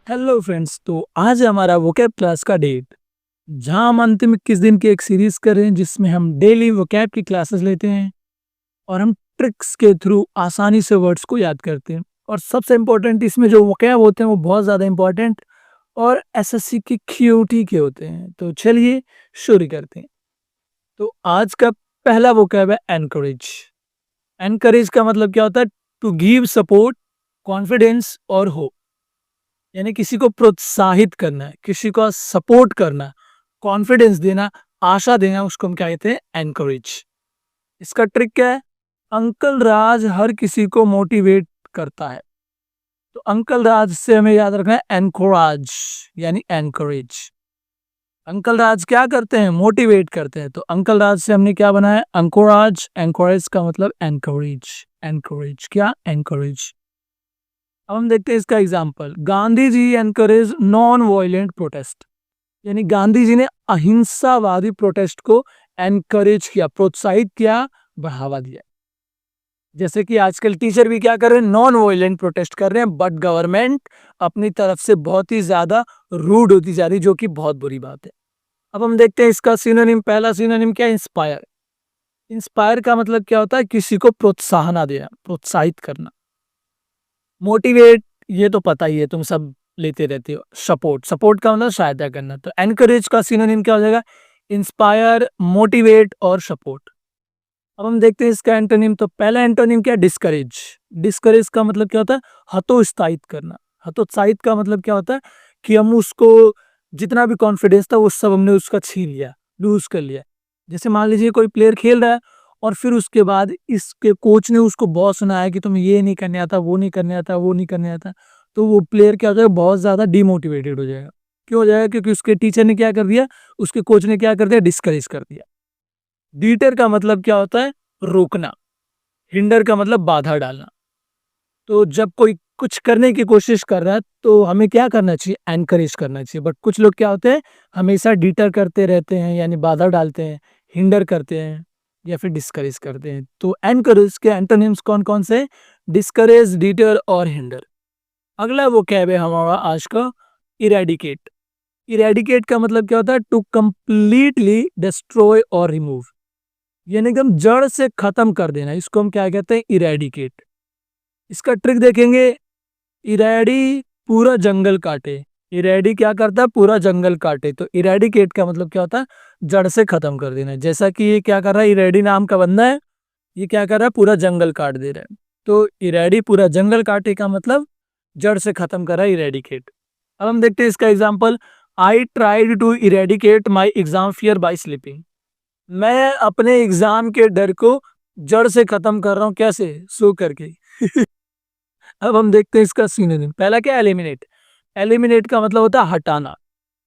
Hello friends, तो आज है हमारा वोकैब क्लास का डेट, जहां हम अंतिम 21 दिन की एक सीरीज कर रहे हैं जिसमें हम डेली वोकैब की क्लासेस लेते हैं और हम ट्रिक्स के थ्रू आसानी से वर्ड्स को याद करते हैं। और सबसे इम्पोर्टेंट इसमें जो वोकैब होते हैं वो बहुत ज़्यादा इम्पोर्टेंट और एसएससी की क्यूटी के होते हैं। तो चलिए शुरू करते हैं। तो आज का पहला वोकैब है एनकरेज। एनकरेज का मतलब क्या होता है? टू गिव सपोर्ट, कॉन्फिडेंस और होप। यानी किसी को प्रोत्साहित करना है, किसी को सपोर्ट करना, कॉन्फिडेंस देना, आशा देना, उसको हम क्या कहते हैं? एनकरेज। इसका ट्रिक क्या है? अंकल राज हर किसी को मोटिवेट करता है। तो अंकल राज से हमें याद रखना है एनकोराज, यानी एनकरेज। अंकल राज क्या करते हैं? मोटिवेट करते हैं। तो अंकल राज से हमने क्या बनाया? अंकोराज। एनकोरेज का मतलब एनकरेज। एनकरेज क्या? एनकरेज। अब हम देखते हैं इसका example. Gandhi ji encourage non violent protest. यानी गांधी जी ने अहिंसावादी प्रोटेस्ट को एनकरेज किया, प्रोत्साहित किया, बढ़ावा दिया। जैसे कि आजकल टीचर भी क्या कर रहे हैं? नॉन वायलेंट प्रोटेस्ट कर रहे हैं, बट गवर्नमेंट अपनी तरफ से बहुत ही ज्यादा रूड होती जा रही, जो कि बहुत बुरी बात है। अब हम देखते हैं इसका सिनोनिम। पहला सिनोनिम क्या है? इंस्पायर। इंस्पायर का मतलब क्या होता है? किसी को प्रोत्साहन देना, प्रोत्साहित करना। मोटिवेट, ये तो पता ही है, तुम सब लेते रहते हो। सपोर्ट, सपोर्ट का मतलब सहायता करना। तो एनकरेज का सिनोनिम क्या हो जाएगा? इंस्पायर, मोटिवेट और सपोर्ट। अब हम देखते हैं इसका एंटोनिम। तो पहला एंटोनिम क्या है? डिस्करेज। डिस्करेज का मतलब क्या होता है? हतोत्साहित करना। हतोत्साहित का मतलब क्या होता है? कि हम उसको जितना भी कॉन्फिडेंस था वो सब हमने उसका छीन लिया, लूज कर लिया। जैसे मान लीजिए कोई प्लेयर खेल रहा है और फिर उसके बाद इसके कोच ने उसको बहुत सुनाया कि तुम्हें ये नहीं करने आता, वो नहीं करने आता, वो नहीं करने आता। तो वो प्लेयर क्या हो जाएगा? बहुत ज्यादा डिमोटिवेटेड हो जाएगा। क्यों हो जाएगा? क्योंकि उसके टीचर ने क्या कर दिया, उसके कोच ने क्या कर दिया? डिस्करेज कर दिया। डीटर का मतलब क्या होता है? रोकना। हिंडर का मतलब बाधा डालना। तो जब कोई कुछ करने की कोशिश कर रहा है तो हमें क्या करना चाहिए? एनकरेज करना चाहिए। बट कुछ लोग क्या होते हैं? हमेशा डीटर करते रहते हैं, यानी बाधा डालते हैं, हिंडर करते हैं या फिर डिस्करेज करते हैं। तो एनकरेज के एंटोनिम्स कौन कौन से? डिस्करेज, डीटर और हिंडर। अगला वो कैब है हमारा आज का, इरेडिकेट। इरेडिकेट का मतलब क्या होता है? टू कंप्लीटली डिस्ट्रॉय और रिमूव। यानी एकदम जड़ से खत्म कर देना, इसको हम क्या कहते हैं? इरेडिकेट। इसका ट्रिक देखेंगे। इरेडी पूरा जंगल काटे। इरेडी क्या करता है? पूरा जंगल काटे। तो इरेडिकेट का मतलब क्या होता है? जड़ से खत्म कर देना। जैसा कि ये क्या कर रहा है? इरेडी नाम का बंदा है, ये क्या कर रहा है? पूरा जंगल काट दे रहा है। तो इरेडी पूरा जंगल काटे का मतलब जड़ से खत्म कर रहा है, इरेडिकेट। अब हम देखते हैं इसका example. I tried to eradicate my exam fear by sleeping. मैं अपने एग्जाम के डर को जड़ से खत्म कर रहा हूँ। कैसे? सो करके। अब हम देखते हैं इसका सिनोनिम। पहला क्या? एलिमिनेट। एलिमिनेट का मतलब होता है हटाना।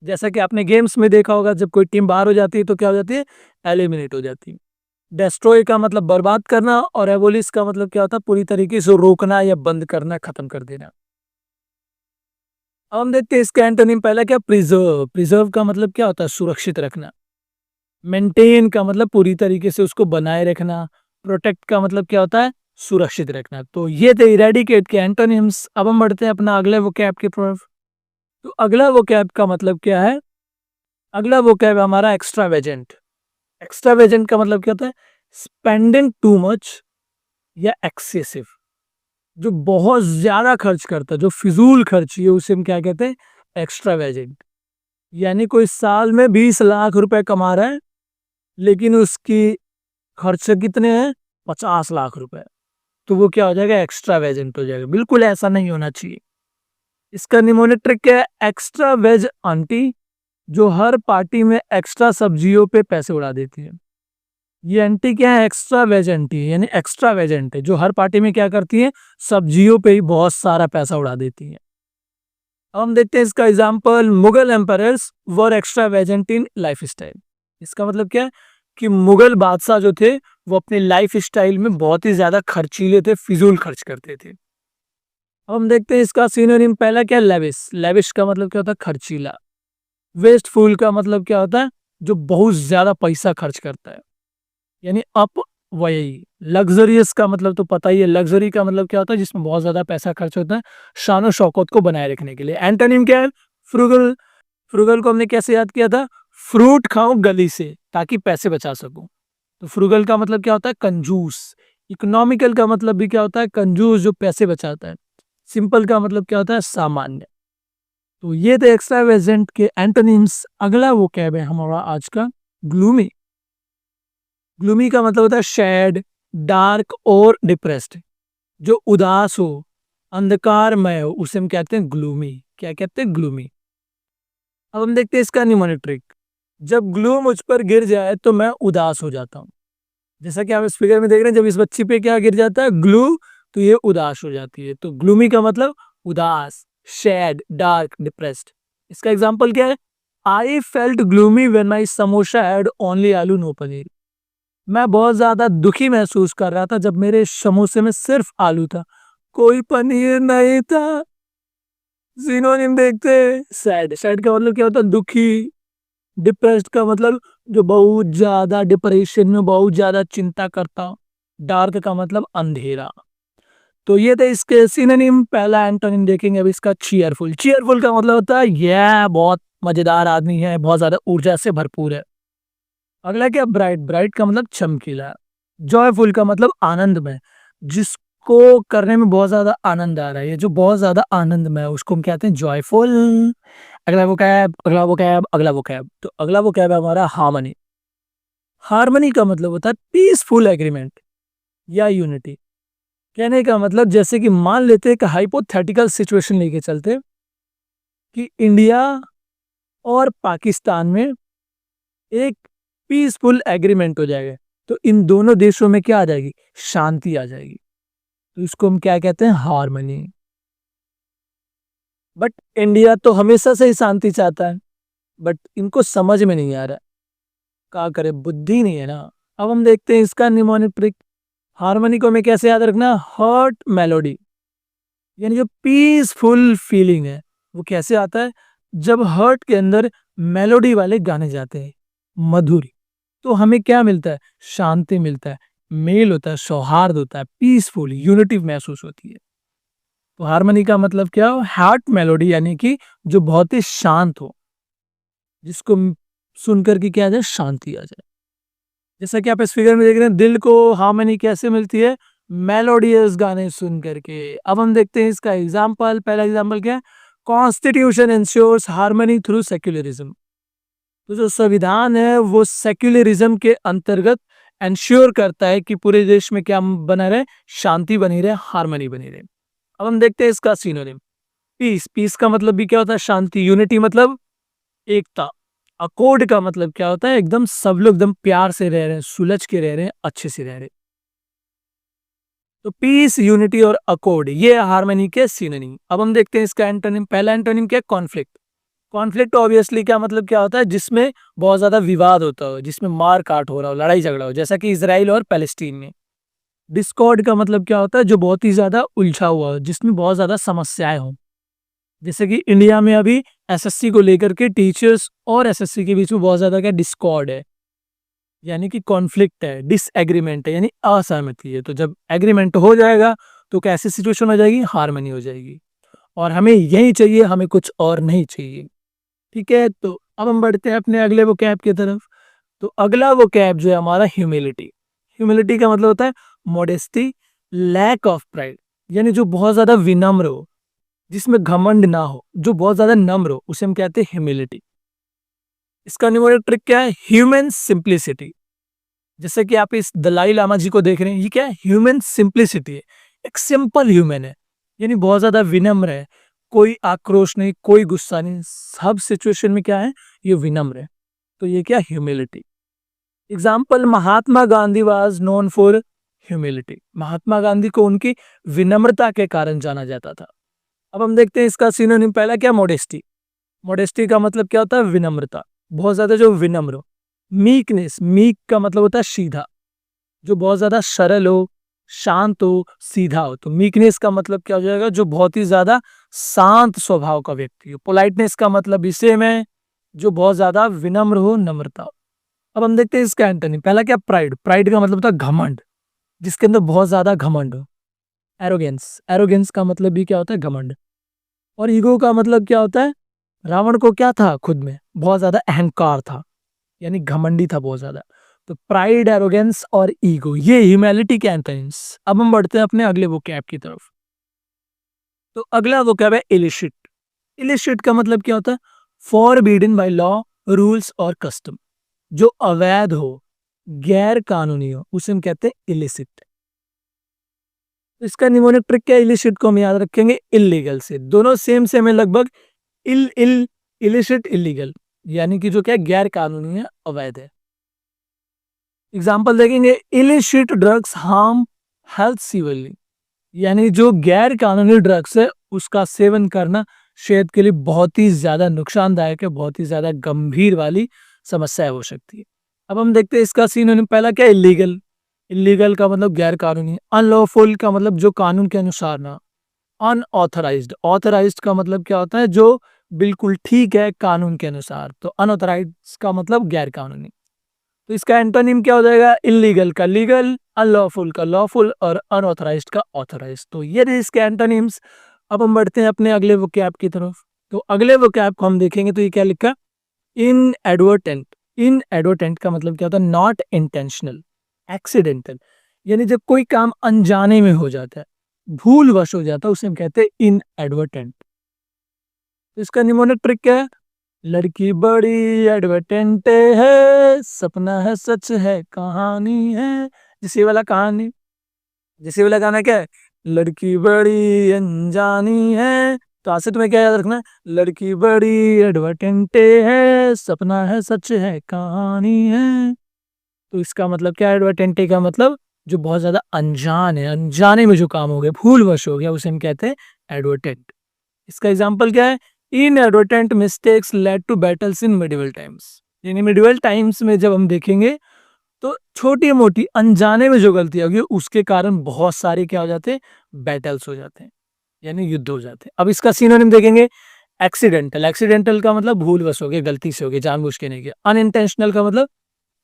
जैसा कि आपने गेम्स में देखा होगा, जब कोई टीम बाहर हो जाती है तो क्या हो जाती है? एलिमिनेट हो जाती है। डेस्ट्रॉय का मतलब बर्बाद करना और एबोलिश का मतलब क्या होता है? पूरी तरीके से रोकना या बंद करना, खत्म कर देना। अब हम देखते हैं इसका एंटोनिम। पहला क्या? प्रिजर्व। प्रिजर्व का मतलब क्या होता है? सुरक्षित रखना। मेंटेन का मतलब पूरी तरीके से उसको बनाए रखना। प्रोटेक्ट का मतलब क्या होता है? सुरक्षित रखना। तो ये थे इरेडिकेट के एंटोनिम्स। अब हम बढ़ते हैं अपना अगले वोकैब की तरफ। तो अगला वोकैब का मतलब क्या है? अगला वोकैब हमारा एक्स्ट्रावेजेंट। एक्स्ट्रावेजेंट का मतलब क्या होता है? स्पेंडिंग टू मच या एक्सेसिव। जो बहुत ज्यादा खर्च करता है, जो फिजूल खर्ची है, उसे हम क्या कहते हैं? एक्स्ट्रावेजेंट। यानी कोई साल में 20 लाख रुपए कमा रहा है लेकिन उसकी खर्चे कितने हैं? 50 लाख रुपए। तो वो क्या हो जाएगा? एक्स्ट्रा वेजेंट हो जाएगा। बिल्कुल ऐसा नहीं होना चाहिए। इसका निमोनिक ट्रिक क्या है? एक्स्ट्रा वेज आंटी, जो हर पार्टी में एक्स्ट्रा सब्जियों पे पैसे उड़ा देती है। ये आंटी क्या है? एक्स्ट्रा वेज आंटी है, यानी एक्स्ट्रा वेजेंट है, जो हर पार्टी में क्या करती है? सब्जियों पे ही बहुत सारा पैसा उड़ा देती है। अब हम देखते हैं इसका example. Mughal empires were extravagant in life style. इसका मतलब क्या है? कि मुगल बादशाह जो थे वो अपने लाइफ स्टाइल में बहुत ही ज्यादा खर्चीले थे, फिजूल खर्च करते थे। अब हम देखते हैं इसका सिनोनिम। पहला क्या? लेविश। लेविश का मतलब क्या होता है? खर्चीला। वेस्टफुल का मतलब क्या होता है? जो बहुत ज्यादा पैसा खर्च करता है, यानी वही लग्जरियस का मतलब तो पता ही है, लग्जरी का मतलब क्या होता है, जिसमें बहुत ज्यादा पैसा खर्च होता है शान और शौकत को बनाए रखने के लिए। एंटोनिम क्या है? फ्रुगल। फ्रुगल को हमने कैसे याद किया था? फ्रूट खाऊं गली से ताकि पैसे बचा सकूं। तो फ्रुगल का मतलब क्या होता है? कंजूस। इकोनॉमिकल का मतलब भी क्या होता है? कंजूस जो पैसे बचाता है। सिंपल का मतलब क्या होता है? सामान्य। तो ये थे एक्स्ट्रावेजेंट के एंटोनिम्स। अगला वो कैब है हमारा आज का, ग्लूमी। ग्लूमी का मतलब होता है शैड, डार्क और डिप्रेस्ड। जो उदास हो, अंधकारमय हो, उसे हम कहते हैं ग्लूमी। क्या कहते हैं? ग्लूमी। अब हम देखते हैं इसका निमोनिक ट्रिक। जब ग्लू मुझ पर गिर जाए तो मैं उदास हो जाता हूँ। जैसा कि आप इस फिगर में देख रहे हैं, जब इस बच्ची पे क्या गिर जाता है? ग्लू, तो ये उदास हो जाती है। तो ग्लूमी का मतलब उदास, शैड, डार्क, डिप्रेस्ड। इसका एग्जाम्पल क्या है? I felt gloomy when my samosa had only आलू नो पनीर। मैं बहुत ज्यादा दुखी महसूस कर रहा था जब मेरे समोसे में सिर्फ आलू था, कोई पनीर नहीं था। सिनोनिम देखते हैं। सैड। सैड का मतलब क्या होता है? दुखी। डिप्रेस्ड का मतलब जो बहुत ज्यादा डिप्रेशन में, बहुत ज्यादा चिंता करता हो। डार्क का मतलब अंधेरा। तो ये थे इसके सिनोनिम। पहला एंटोनिम देखेंगे अब इसका, चीयरफुल। चीयरफुल का मतलब होता है यह बहुत मजेदार आदमी है, बहुत ज्यादा ऊर्जा से भरपूर है। अगला क्या? ब्राइट। ब्राइट का मतलब चमकीला। जॉयफुल का मतलब आनंदमय, जिसको करने में बहुत ज्यादा आनंद आ रहा है, ये जो बहुत ज्यादा आनंदमय है उसको हम कहते हैं जॉयफुल। अगला वो कैब, अगला वो कैब, अगला वो कैब। तो अगला वो कैब है हमारा हार्मनी। हार्मनी का मतलब होता है पीसफुल एग्रीमेंट या यूनिटी। कहने का मतलब, जैसे कि मान लेते हैं कि हाइपोथेटिकल सिचुएशन लेके चलते हैं कि इंडिया और पाकिस्तान में एक पीसफुल एग्रीमेंट हो जाएगा, तो इन दोनों देशों में क्या आ जाएगी? शांति आ जाएगी। तो इसको हम क्या कहते हैं? हार्मनी। बट इंडिया तो हमेशा से ही शांति चाहता है, बट इनको समझ में नहीं आ रहा, क्या करे, बुद्धि नहीं है ना। अब हम देखते हैं इसका निमोनिक ट्रिक। हार्मनी को हमें कैसे याद रखना? हर्ट मेलोडी, यानी जो पीसफुल फीलिंग है वो कैसे आता है? जब हर्ट के अंदर मेलोडी वाले गाने जाते हैं, मधुर, तो हमें क्या मिलता है? शांति मिलता है, मेल होता है, सौहार्द होता है, पीसफुल यूनिटी महसूस होती है। तो हार्मनी का मतलब क्या हो? हार्ट मेलोडी, यानी कि जो बहुत ही शांत हो, जिसको सुनकर के क्या आ जाए? शांति आ जाए। जैसा कि आप इस फिगर में देख रहे हैं, दिल को हार्मनी कैसे मिलती है? मेलोडियस गाने सुन करके। अब हम देखते हैं इसका एग्जाम्पल। पहला एग्जाम्पल क्या है? Constitution ensures harmony through secularism. तो जो संविधान है वो सेक्युलरिज्म के अंतर्गत एंश्योर करता है कि पूरे देश में क्या बना रहे? शांति बनी रहे, हार्मनी बनी रहे। अब हम देखते हैं इसका सिनोनिम। पीस। पीस का मतलब भी क्या होता है? शांति। यूनिटी मतलब एकता। अकॉर्ड का मतलब क्या होता है? एकदम सब लोग एकदम प्यार से रह रहे हैं, सुलझ के रह रहे हैं, अच्छे से रह रहे हैं। तो पीस, यूनिटी और अकॉर्ड, ये हार्मनी के सिनोनिम। अब हम देखते हैं इसका एंटोनिम। पहला एंटोनिम क्या है? कॉन्फ्लिक्ट। कॉन्फ्लिक्ट ऑब्वियसली क्या मतलब क्या होता है? जिसमें बहुत ज्यादा विवाद होता हो, जिसमें मार काट हो रहा हो, लड़ाई झगड़ा हो, जैसा कि इसराइल और पैलेस्टीन में। डिस्कॉर्ड का मतलब क्या होता है? जो बहुत ही ज्यादा उलझा हुआ हो, जिसमें बहुत ज्यादा समस्याएं हो। जैसे कि इंडिया में अभी एसएससी को लेकर के टीचर्स और एसएससी के बीच में बहुत ज्यादा क्या डिस्कॉर्ड है, यानी कि कॉन्फ्लिक्ट है, डिसएग्रीमेंट है, यानी असहमति है। तो जब एग्रीमेंट हो जाएगा तो कैसी सिचुएशन हो जाएगी? हार्मनी हो जाएगी। और हमें यही चाहिए, हमें कुछ और नहीं चाहिए। ठीक है, तो अब हम बढ़ते हैं अपने अगले वो कैब की तरफ। तो अगला वो कैब जो है हमारा, ह्यूमिलिटी। ह्यूमिलिटी का मतलब होता है मॉडेस्टी, लैक ऑफ प्राइड, यानी जो बहुत ज्यादा विनम्र हो, जिसमें घमंड ना हो, जो बहुत ज्यादा नम्र हो, उसे हम कहते हैं ह्यूमिलिटी। इसका न्यूमरिक ट्रिक क्या है? Human simplicity. जैसे कि आप इस दलाई लामा जी को देख रहे हैं, ये क्या है? ह्यूमन सिंप्लिसिटी है। एक सिंपल ह्यूमन है, यानी बहुत ज्यादा विनम्र है, कोई आक्रोश नहीं, कोई गुस्सा नहीं, सब सिचुएशन में क्या है? ये विनम्र है। तो ये क्या? Humility. Example, Mahatma Gandhi was known for humility. Mahatma Gandhi को उनकी विनम्रता के कारण जाना जाता था। अब हम देखते हैं इसका सिनोनिम। पहला क्या? मॉडेस्टी। मॉडेस्टी का मतलब क्या होता है? विनम्रता, बहुत ज्यादा जो विनम्र हो। मीकनेस। मीक का मतलब होता है सीधा, जो बहुत ज्यादा सरल हो, शांत हो, सीधा हो। तो मीकनेस का मतलब क्या हो जाएगा? जो बहुत ही ज्यादा शांत स्वभाव का व्यक्ति हो। पोलाइटनेस का मतलब इसे में जो बहुत ज्यादा विनम्र हो, नम्रता हो। अब हम देखते हैं इसका एंटोनिम। पहला क्या? प्राइड। प्राइड का मतलब होता है घमंड, जिसके अंदर बहुत ज्यादा घमंड हो। एरोगेंस, एरोगेंस का मतलब भी क्या होता है? घमंड। और ईगो का मतलब क्या होता है? रावण को क्या था? खुद में बहुत ज्यादा अहंकार था, यानी घमंडी था बहुत ज्यादा। तो प्राइड, एरोगेंस और ईगो, ये ह्यूमैनिटी के एंथोनिम्स। अब हम बढ़ते हैं अपने अगले वोकैब की तरफ। तो अगला वोकैब है इलिसिट। इलिसिट का मतलब क्या होता है? फॉरबिडन बाय लॉ, रूल्स और कस्टम। जो अवैध हो, गैर कानूनी हो, उसे हम कहते हैं इलिसिट। इसका निमोनिक ट्रिक क्या है? इलिसिट को हम याद रखेंगे इलीगल से। दोनों सेम सेम है लगभग। इल इल इलिसिट, इलीगल, यानी कि जो क्या है? गैर कानूनी है, अवैध है। एग्जाम्पल देखेंगे, illicit drugs harm health severely, यानी जो गैर कानूनी ड्रग्स है उसका सेवन करना सेहत के लिए बहुत ही ज्यादा नुकसानदायक है, बहुत ही ज्यादा गंभीर वाली समस्या हो सकती है। अब हम देखते हैं इसका सीनोनिम। पहला क्या? इलीगल। इलीगल का मतलब गैर कानूनी। अनलॉफुल का मतलब जो कानून के अनुसार ना। अनऑथराइज्ड, ऑथराइज्ड का मतलब क्या होता है? जो बिल्कुल ठीक है कानून के अनुसार। तो अनऑथराइज्ड का मतलब गैर कानूनी। तो इसका एंटोनिम क्या हो जाएगा? इलीगल का लीगल, अनलॉफुल का लॉफुल और अनऑथराइज्ड का ऑथराइज्ड। तो ये रहे इसके एंटोनिम्स। अब हम बढ़ते हैं अपने अगले वोकैब की तरफ। तो अगले वोकैब को हम देखेंगे तो ये क्या लिखा? इनएडवर्टेंट। इनएडवर्टेंट का मतलब क्या होता है? नॉट इंटेंशनल, एक्सीडेंटल, यानी जब कोई काम अनजाने में हो जाता है, भूलवश हो जाता है, उसे हम कहते हैं इनएडवर्टेंट। तो इसका निमोनिक ट्रिक क्या है? लड़की बड़ी एडवर्टेंट है, सपना है सच है कहानी है। जिसे वाला कहानी, जिसे वाला गाना क्या है? लड़की बड़ी अनजानी है। तो आज से तुम्हें क्या याद रखना है? लड़की बड़ी एडवर्टेंट है, सपना है सच है कहानी है। तो इसका मतलब क्या है? एडवर्टेंटे का मतलब जो बहुत ज्यादा अनजान है, अनजाने में जो काम हो गया, भूलवश हो गया, उसे हम कहते हैं एडवर्टेंट। इसका एग्जाम्पल क्या है? Inadvertent mistakes led to battles in medieval times, यानी मिडिवल टाइम्स में जब हम देखेंगे तो छोटी मोटी अनजाने में जो गलती होगी उसके कारण बहुत सारे क्या हो जाते हैं? बैटल्स हो जाते हैं, यानी युद्ध हो जाते हैं। अब इसका सिनोनिम देखेंगे। एक्सीडेंटल, एक्सीडेंटल का मतलब भूलवश हो गया, गलती से हो गया, जानबूझ के नहीं किया। अनइंटेंशनल का मतलब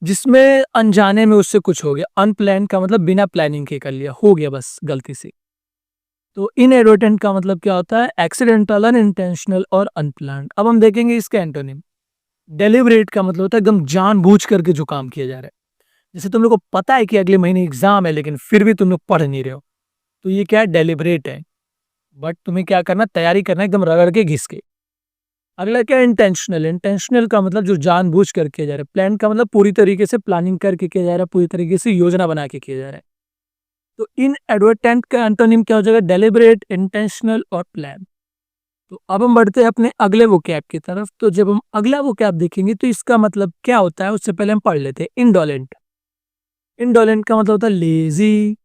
जिसमें अनजाने में उससे कुछ हो गया। अनप्लान का मतलब बिना प्लानिंग के कर लिया, हो गया बस गलती से। तो इनएडवर्टेंट का मतलब क्या होता है? एक्सीडेंटल, अनइंटेंशनल और अनप्लान्ड। अब हम देखेंगे इसका एंटोनिम। डेलिबरेट का मतलब होता है एकदम जानबूझ करके जो काम किया जा रहा है। जैसे तुम लोग को पता है कि अगले महीने एग्जाम है लेकिन फिर भी तुम लोग पढ़ नहीं रहे हो, तो ये क्या है? डेलिबरेट है। बट तुम्हें क्या करना? तैयारी करना एकदम रगड़ के घिस के। अगला क्या है? इंटेंशनल। इंटेंशनल का मतलब जो जानबूझ कर किया जा रहा है। प्लान का मतलब पूरी तरीके से प्लानिंग करके किया जा रहा है, पूरी तरीके से योजना बना के किया जा रहा है। तो इन एडवर्टेंट का एंटोनिम क्या हो जाएगा? डेलिबरेट, इंटेंशनल और प्लान। तो अब हम बढ़ते हैं अपने अगले वोकैब की तरफ। तो जब हम अगला वोकैब देखेंगे तो इसका मतलब क्या होता है उससे पहले हम पढ़ लेते हैं इंडोलेंट। इंडोलेंट का मतलब होता है लेजी,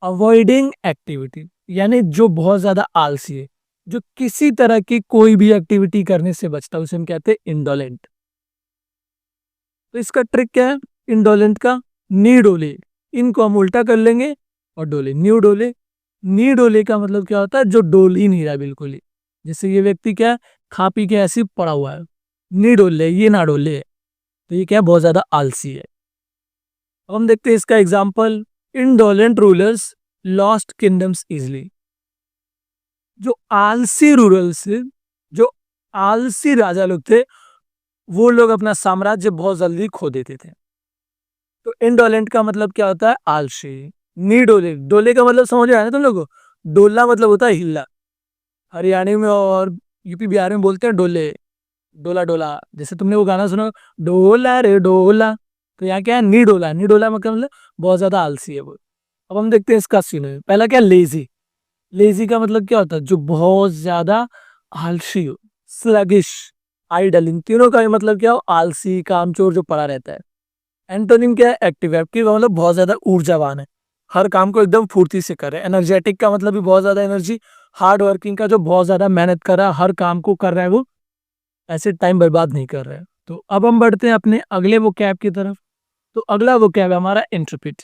अवॉइडिंग एक्टिविटी, यानी जो बहुत ज्यादा आलसी है, जो किसी तरह की कोई भी एक्टिविटी करने से बचता है, उसे हम कहते हैं इंडोलेंट। तो इसका ट्रिक क्या है इंडोलेंट का? नी डोले, इनको हम उल्टा कर लेंगे और डोले, न्यू डोले। नी डोले का मतलब क्या होता है? जो डोल ही नहीं रहा बिल्कुल ही। जैसे ये व्यक्ति क्या है? खा पी के ऐसे ही पड़ा हुआ है, नी डोले, ये ना डोले। तो ये क्या है? बहुत ज्यादा आलसी है। अब हम देखते हैं इसका example. Indolent rulers lost kingdoms easily. जो आलसी रूरल्स, जो आलसी राजा लोग थे, वो लोग अपना साम्राज्य बहुत जल्दी खो देते थे। तो इंडोलेंट का मतलब क्या होता है? आलसी। नी डोले, डोले का मतलब समझ आया ना तुम लोगों को? डोला मतलब होता है हिलना। हरियाणा में और यूपी बिहार में बोलते हैं डोले, डोला डोला। जैसे तुमने वो गाना सुना, डोला रे डोला। तो यहाँ क्या है? नी डोला, नी डोला मतलब बहुत ज्यादा आलसी है वो। अब हम देखते हैं इसका सीन। पहला क्या? लेजी। लेजी का मतलब क्या होता है? जो बहुत ज्यादा आलसी हो, स्लगिश, आइडल। इन तीनों का ही मतलब क्या हो? आलसी, कामचोर, जो पड़ा रहता है। एंटोनिम क्या है? एक्टिव। एक्टिव का मतलब बहुत ज्यादा ऊर्जावान है, हर काम को एकदम फुर्ती से करे। एनर्जेटिक का मतलब भी बहुत ज्यादा एनर्जी। हार्ड वर्किंग का, जो बहुत ज्यादा मेहनत कर रहा है, हर काम को कर रहा है वो, ऐसे टाइम बर्बाद नहीं कर रहा है। तो अब हम बढ़ते हैं अपने अगले वो कैब की तरफ। तो अगला वो कैब है हमारा इंटरप्रिट।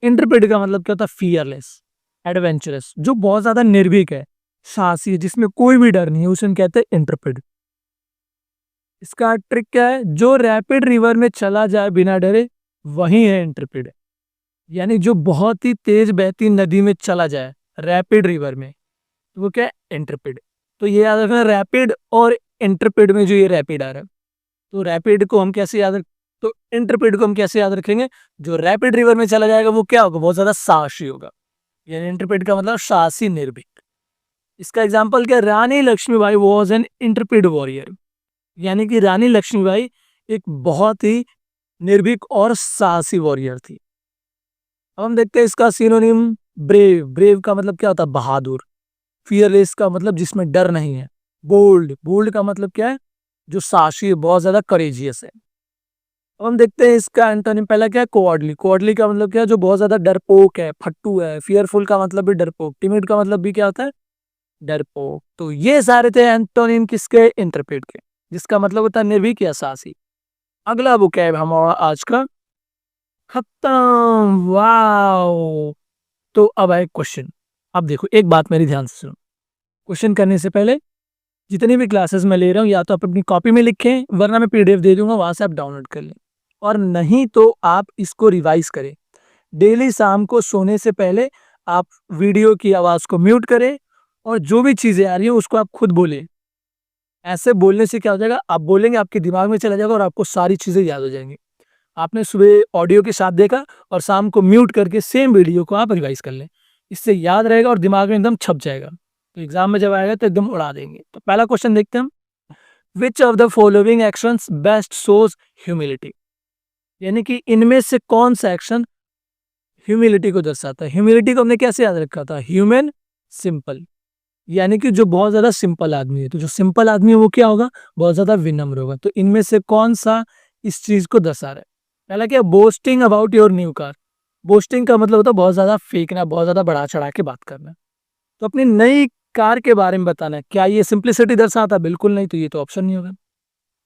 इंटरप्रेट का मतलब क्या होता है? फियरलेस, एडवेंचरस, जो बहुत ज्यादा निर्भीक है, साहसी है, जिसमें कोई भी डर नहीं है, उसे हम कहते हैं इंटरप्रेट। इसका ट्रिक क्या है? जो रैपिड रिवर में चला जाए बिना डरे, वही है इंटरप्रेट। यानी जो बहुत ही तेज बहती नदी में चला जाए, रैपिड रिवर में, तो वो क्या है? इंटरपिड। तो ये याद रखना, रैपिड और इंटरपिड में जो ये रैपिड आ रहा है, तो रैपिड को हम कैसे याद रख तो इंटरपिड को हम कैसे याद रखेंगे? जो रैपिड रिवर में चला जाएगा वो क्या होगा? बहुत ज्यादा साहसी होगा। यानी इंटरप्रेट का मतलब साहसी, निर्भीक। इसका एग्जांपल क्या? Rani Lakshmibai was an intrepid warrior. यानी कि रानी लक्ष्मीबाई एक बहुत ही निर्भीक और साहसी वॉरियर थी। अब हम देखते हैं इसका सिनोनिम, ब्रेव। ब्रेव का मतलब क्या होता है? बहादुर। फियरलेस का मतलब जिसमें डर नहीं है। बोल्ड, बोल्ड का मतलब क्या है? जो साहसी है, बहुत ज्यादा करेजियस है। अब हम देखते हैं इसका एंटोनिम, पहला क्या है? कोवर्डली। कोवर्डली का मतलब क्या है? जो बहुत ज्यादा डरपोक है, फट्टू है। फियरफुल का मतलब भी डरपोक। टिमिड का मतलब भी क्या होता है? डरपोक। तो ये सारे थे एंटोनिम किसके? इंटरप्रेट के, जिसका मतलब होता है निर्भीक या साहसी। अगला वोकैब हमारा आज का खत्म। वाओ! तो अब आए क्वेश्चन। अब देखो, एक बात मेरी ध्यान से सुनो। क्वेश्चन करने से पहले जितनी भी क्लासेस मैं ले रहा हूँ, या तो आप अपनी कॉपी में लिखें, वरना मैं पीडीएफ दे दूंगा, वहां से आप डाउनलोड कर लें। और नहीं तो आप इसको रिवाइज करें। डेली शाम को सोने से पहले आप वीडियो की आवाज को म्यूट करें, और जो भी चीजें आ रही हैं उसको आप खुद बोलें। ऐसे बोलने से क्या हो जाएगा? आप बोलेंगे, आपके दिमाग में चला जाएगा और आपको सारी चीजें याद हो जाएंगी। आपने सुबह ऑडियो के साथ देखा और शाम को म्यूट करके सेम वीडियो को आप रिवाइज कर लें। इससे याद रहेगा और दिमाग में एकदम छप जाएगा। तो एग्जाम में जब आएगा तो एकदम उड़ा देंगे। तो पहला क्वेश्चन देखते हैं हम। Which of the following actions best shows humility? यानी कि इनमें से कौन सा एक्शन ह्यूमिलिटी को दर्शाता है? ह्यूमिलिटी को हमने कैसे याद रखा था? Human simple. यानी कि जो बहुत ज्यादा सिंपल आदमी है, तो जो सिंपल आदमी है वो क्या होगा? बहुत ज्यादा विनम्र होगा। तो इनमें से कौन सा इस चीज को दर्शा रहा है? पहला क्या? Boasting about your new car. Boasting का मतलब होता है बहुत ज्यादा फेंकना, बहुत ज्यादा बढ़ा चढ़ा के बात करना। तो अपनी नई कार के बारे में बताना है। क्या ये सिंप्लिसिटी दर्शाता है? बिल्कुल नहीं। तो ये तो ऑप्शन नहीं होगा।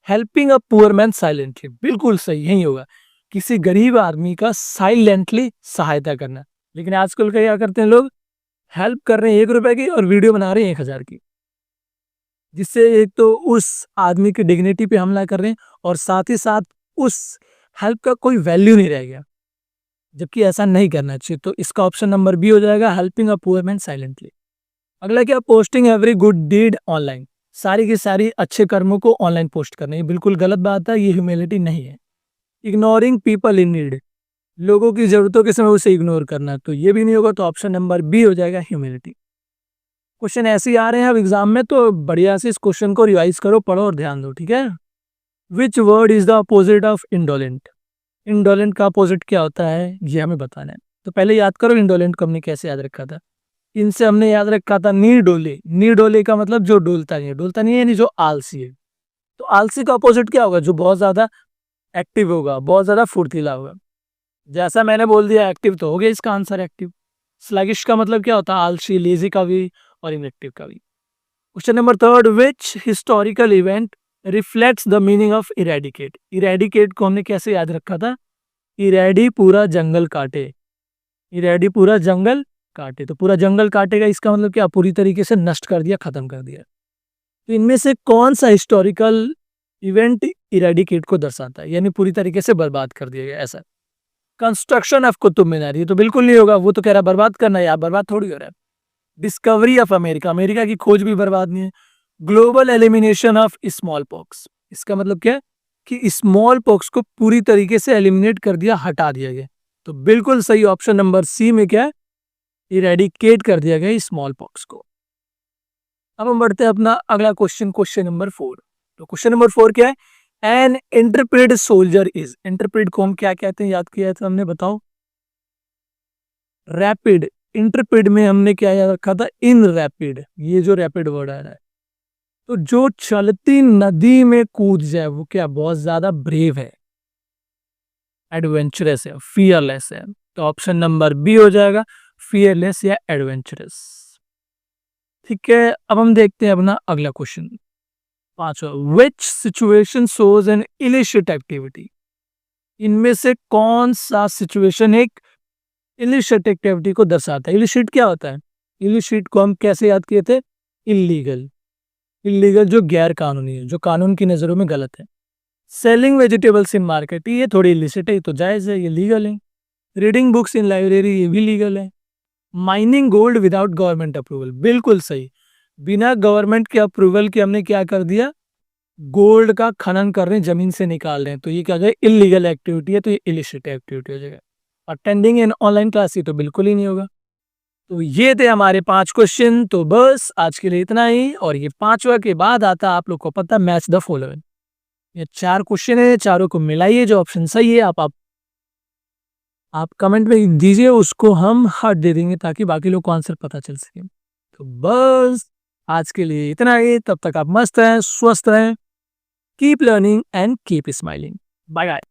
Helping a poor man silently, बिल्कुल सही, यही होगा। किसी गरीब आदमी का साइलेंटली सहायता करना। लेकिन आजकल क्या करते हैं लोग? हेल्प कर रहे हैं 1 रुपए की और वीडियो बना रहे हैं 1,000 की, जिससे एक तो उस आदमी की डिग्निटी पे हमला कर रहे हैं, और साथ ही साथ उस हेल्प का कोई वैल्यू नहीं रह गया। जबकि ऐसा नहीं करना चाहिए। तो इसका ऑप्शन नंबर बी हो जाएगा, helping a poor man silently. अगला क्या? Posting every good deed online. सारी की सारी अच्छे कर्मों को ऑनलाइन पोस्ट करना, ये बिल्कुल गलत बात है, ये ह्यूमिलिटी नहीं है। इग्नोरिंग पीपल इन नीड, लोगों की जरूरतों के समय उसे इग्नोर करना, तो ये भी नहीं होगा। तो ऑप्शन नंबर बी हो जाएगा, ह्यूमिलिटी। क्वेश्चन ऐसे ही आ रहे हैं अब एग्जाम में, तो बढ़िया से इस क्वेश्चन को रिवाइज करो, पढ़ो और ध्यान दो, ठीक है। Which word is the opposite of indolent? Indolent का अपोजिट क्या होता है, ये हमें बताना है। तो पहले याद करो इंडोलेंट को हमने कैसे याद रखा था। इनसे हमने याद रखा था नी डोले। नी डोले का मतलब जो डोलता नहीं है। डोलता नहीं है यानी जो आलसी है। तो आलसी का अपोजिट क्या होगा? जो बहुत ज्यादा एक्टिव होगा, बहुत ज्यादा फुर्तीला होगा। जैसा मैंने बोल दिया एक्टिव, तो हो गया इसका आंसर एक्टिव। स्लगिश का मतलब क्या होता है? आलसी, लेजी का भी और इनएक्टिव का भी। Question number third, which historical event reflects the meaning of eradicate? Eradicate को हमने कैसे याद रखा था? इरेडी पूरा जंगल काटे। इरेडी पूरा जंगल काटे, तो पूरा जंगल काटेगा, इसका मतलब क्या? पूरी तरीके से नष्ट कर दिया, खत्म कर दिया। तो इनमें से कौन सा हिस्टोरिकल इवेंट इरेडिकेट को दर्शाता है? यानी पूरी तरीके से बर्बाद कर दिया गया, ऐसा। कंस्ट्रक्शन ऑफ कुतुब मीनार, ये तो बिल्कुल नहीं होगा। वो तो कह रहा है बर्बाद करना है, यार बर्बाद थोड़ी हो रहा है। डिस्कवरी ऑफ अमेरिका, अमेरिका की खोज भी बर्बाद नहीं है। Global elimination of small pox, इसका मतलब क्या है? कि स्मॉल पॉक्स को पूरी तरीके से एलिमिनेट कर दिया, हटा दिया गया। तो बिल्कुल सही ऑप्शन नंबर सी में क्या है? इरेडिकेट कर दिया गया स्मॉल पॉक्स को। अब हम बढ़ते हैं अपना अगला क्वेश्चन, क्वेश्चन नंबर 4। तो क्वेश्चन नंबर 4 क्या है? An interpret soldier is, interpret को हम क्या कहते हैं? याद किया था हमने, बताओ। रैपिड। इंटरप्रेट में हमने क्या याद रखा था? इन रैपिड, ये जो रैपिड वर्ड आ रहा है। तो जो चलती नदी में कूद जाए वो क्या? बहुत ज्यादा ब्रेव है, एडवेंचरस है, फियरलेस है। तो ऑप्शन नंबर बी हो जाएगा, फियरलेस या एडवेंचरस। ठीक है, अब हम देखते हैं अपना अगला क्वेश्चन, 5वां। Which situation shows an illicit activity? इनमें से कौन सा सिचुएशन एक इलिसिट एक्टिविटी को दर्शाता है? इलिसिट क्या होता है? इलिसिट को हम कैसे याद किए थे? इलीगल। इलीगल जो गैर कानूनी है, जो कानून की नजरों में गलत है। सेलिंग वेजिटेबल्स इन मार्केट, ये थोड़ी इलिसिट है, ये तो जायज है, ये लीगल है। रीडिंग बुक्स इन लाइब्रेरी ये भी लीगल है। Mining gold without government approval, बिल्कुल सही। बिना गवर्नमेंट के अप्रूवल के हमने क्या कर दिया, गोल्ड का खनन कर रहे हैं, जमीन से निकाल रहे हैं, तो ये क्या है, इलीगल एक्टिविटी है, तो ये इलिसिट एक्टिविटी हो जाएगा। अटेंडिंग इन ऑनलाइन क्लास ये तो बिल्कुल ही नहीं होगा। तो ये थे हमारे 5 क्वेश्चन। तो बस आज के लिए इतना ही, और ये 5वां के बाद आता आप लोग को पता, मैच द फॉलोइंग। ये 4 क्वेश्चन है, चारों को मिलाइए, जो ऑप्शन सही है आप कमेंट में दीजिए, उसको हम हार्ट दे देंगे ताकि बाकी लोग को आंसर पता चल सके। तो बस आज के लिए इतना ही, तब तक आप मस्त रहें, स्वस्थ रहें, keep learning and keep smiling. Bye bye.